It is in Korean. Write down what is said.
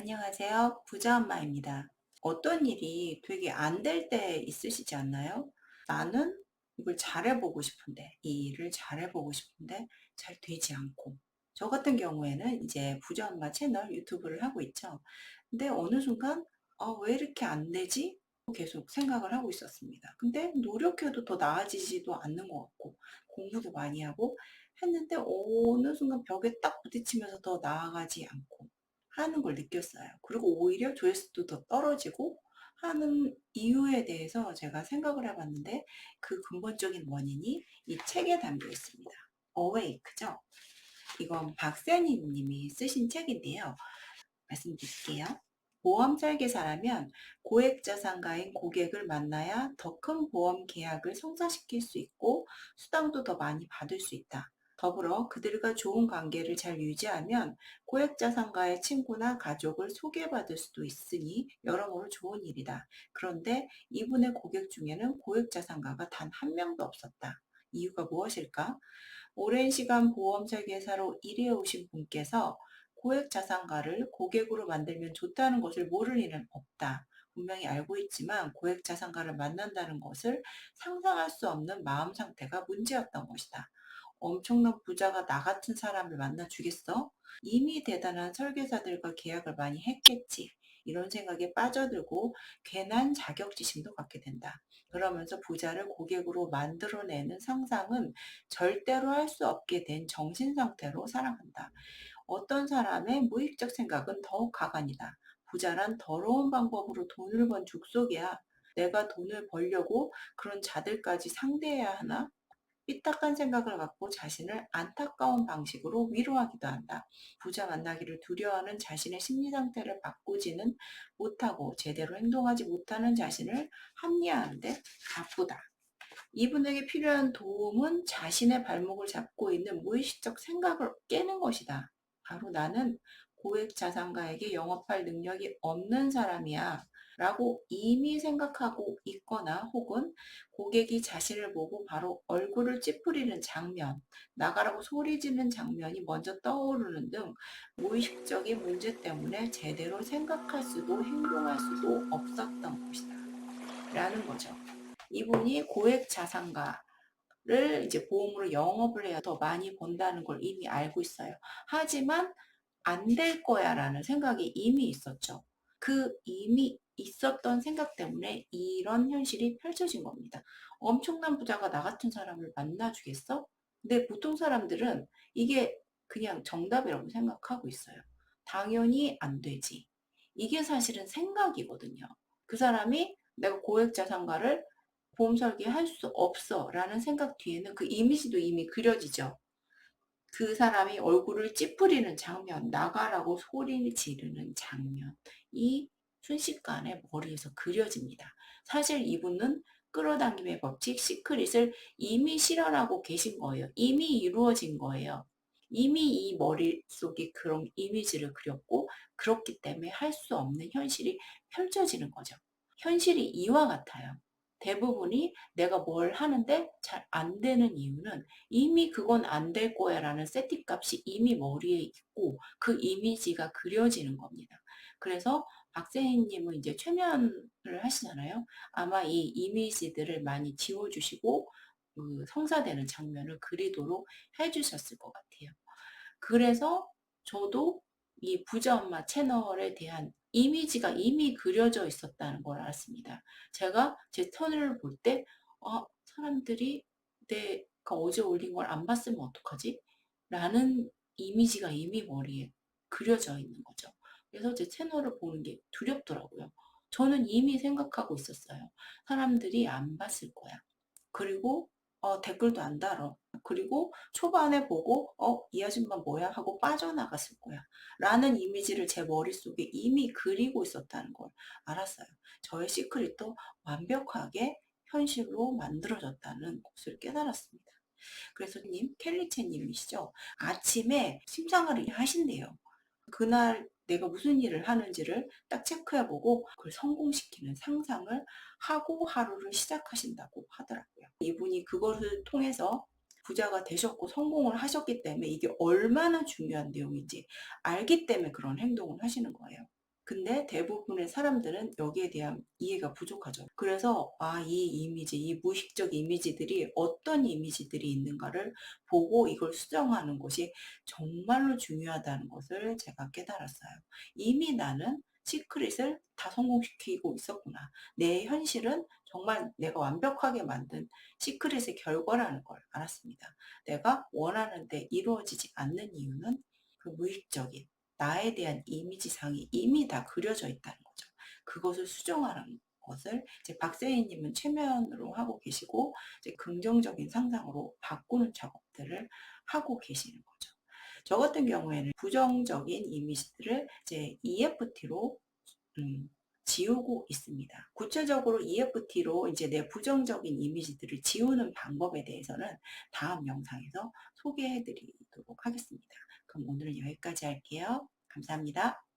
안녕하세요. 부자 엄마입니다. 어떤 일이 되게 안 될 때 있으시지 않나요? 나는 이걸 잘해보고 싶은데, 이 일을 잘해보고 싶은데 잘 되지 않고. 저 같은 경우에는 이제 부자 엄마 채널 유튜브를 하고 있죠. 근데 어느 순간, 왜 이렇게 안 되지? 계속 생각을 하고 있었습니다. 근데 노력해도 더 나아지지도 않는 것 같고, 공부도 많이 하고 했는데 어느 순간 벽에 딱 부딪히면서 더 나아가지 않고, 하는 걸 느꼈어요. 그리고 오히려 조회수도 더 떨어지고 하는 이유에 대해서 제가 생각을 해봤는데 그 근본적인 원인이 이 책에 담겨 있습니다. 어웨이크죠. 이건 박세니 님이 쓰신 책인데요. 말씀드릴게요. 보험 설계사라면 고액자산가인 고객을 만나야 더 큰 보험 계약을 성사시킬 수 있고 수당도 더 많이 받을 수 있다. 더불어 그들과 좋은 관계를 잘 유지하면 고액자산가의 친구나 가족을 소개받을 수도 있으니 여러모로 좋은 일이다. 그런데 이분의 고객 중에는 고액자산가가 단 한 명도 없었다. 이유가 무엇일까? 오랜 시간 보험 설계사로 일해 오신 분께서 고액 자산가를 고객으로 만들면 좋다는 것을 모를 일은 없다. 분명히 알고 있지만 고액 자산가를 만난다는 것을 상상할 수 없는 마음 상태가 문제였던 것이다. 엄청난 부자가 나 같은 사람을 만나 주겠어? 이미 대단한 설계사들과 계약을 많이 했겠지. 이런 생각에 빠져들고 괜한 자격지심도 갖게 된다. 그러면서 부자를 고객으로 만들어내는 상상은 절대로 할 수 없게 된 정신 상태로 살아간다. 어떤 사람의 무의식적 생각은 더욱 가관이다. 부자란 더러운 방법으로 돈을 번 족속이야. 내가 돈을 벌려고 그런 자들까지 상대해야 하나? 삐딱한 생각을 갖고 자신을 안타까운 방식으로 위로하기도 한다. 부자 만나기를 두려워하는 자신의 심리 상태를 바꾸지는 못하고 제대로 행동하지 못하는 자신을 합리화하는데 바쁘다. 이분에게 필요한 도움은 자신의 발목을 잡고 있는 무의식적 생각을 깨는 것이다. 바로 나는 고액 자산가에게 영업할 능력이 없는 사람이야 라고 이미 생각하고 있거나 혹은 고객이 자신을 보고 바로 얼굴을 찌푸리는 장면, 나가라고 소리 지르는 장면이 먼저 떠오르는 등 무의식적인 문제 때문에 제대로 생각할 수도 행동할 수도 없었던 것이다. 라는 거죠. 이분이 고액 자산가를 이제 보험으로 영업을 해야 더 많이 번다는 걸 이미 알고 있어요. 하지만 안 될 거야 라는 생각이 이미 있었죠. 그 이미 있었던 생각 때문에 이런 현실이 펼쳐진 겁니다. 엄청난 부자가 나 같은 사람을 만나주겠어? 근데 보통 사람들은 이게 그냥 정답이라고 생각하고 있어요. 당연히 안 되지. 이게 사실은 생각이거든요. 그 사람이 내가 고액 자산가를 보험 설계할 수 없어 라는 생각 뒤에는 그 이미지도 이미 그려지죠. 그 사람이 얼굴을 찌푸리는 장면, 나가라고 소리 지르는 장면이 순식간에 머리에서 그려집니다. 사실 이분은 끌어당김의 법칙, 시크릿을 이미 실현하고 계신 거예요. 이미 이루어진 거예요. 이미 이 머릿속에 그런 이미지를 그렸고 그렇기 때문에 할 수 없는 현실이 펼쳐지는 거죠. 현실이 이와 같아요. 대부분이 내가 뭘 하는데 잘 안 되는 이유는 이미 그건 안 될 거야 라는 세팅 값이 이미 머리에 있고 그 이미지가 그려지는 겁니다. 그래서 박세희님은 이제 최면을 하시잖아요. 아마 이 이미지들을 많이 지워주시고 그 성사되는 장면을 그리도록 해주셨을 것 같아요. 그래서 저도 이 부자 엄마 채널에 대한 이미지가 이미 그려져 있었다는 걸 알았습니다. 제가 제 채널을 볼 때, 사람들이 내가 어제 올린 걸 안 봤으면 어떡하지? 라는 이미지가 이미 머리에 그려져 있는 거죠. 그래서 제 채널을 보는 게 두렵더라고요. 저는 이미 생각하고 있었어요. 사람들이 안 봤을 거야. 그리고 댓글도 안 달어. 그리고 초반에 보고 이 아줌마 뭐야 하고 빠져나갔을 거야 라는 이미지를 제 머릿속에 이미 그리고 있었다는 걸 알았어요. 저의 시크릿도 완벽하게 현실로 만들어졌다는 것을 깨달았습니다. 그래서 켈리체 님이시죠. 아침에 심상을 하신대요. 그날 내가 무슨 일을 하는지를 딱 체크해보고 그걸 성공시키는 상상을 하고 하루를 시작하신다고 하더라고요. 이분이 그것을 통해서 부자가 되셨고 성공을 하셨기 때문에 이게 얼마나 중요한 내용인지 알기 때문에 그런 행동을 하시는 거예요. 근데 대부분의 사람들은 여기에 대한 이해가 부족하죠. 그래서 이 이미지, 이 무의식적 이미지들이 어떤 이미지들이 있는가를 보고 이걸 수정하는 것이 정말로 중요하다는 것을 제가 깨달았어요. 이미 나는 시크릿을 다 성공시키고 있었구나. 내 현실은 정말 내가 완벽하게 만든 시크릿의 결과라는 걸 알았습니다. 내가 원하는데 이루어지지 않는 이유는 그 무의식적인 나에 대한 이미지상이 이미 다 그려져 있다는 거죠. 그것을 수정하는 것을 이제 박세희님은 최면으로 하고 계시고 이제 긍정적인 상상으로 바꾸는 작업들을 하고 계시는 거죠. 저 같은 경우에는 부정적인 이미지들을 이제 EFT로 지우고 있습니다. 구체적으로 EFT로 이제 내 부정적인 이미지들을 지우는 방법에 대해서는 다음 영상에서 소개해 드리도록 하겠습니다. 그럼 오늘은 여기까지 할게요. 감사합니다.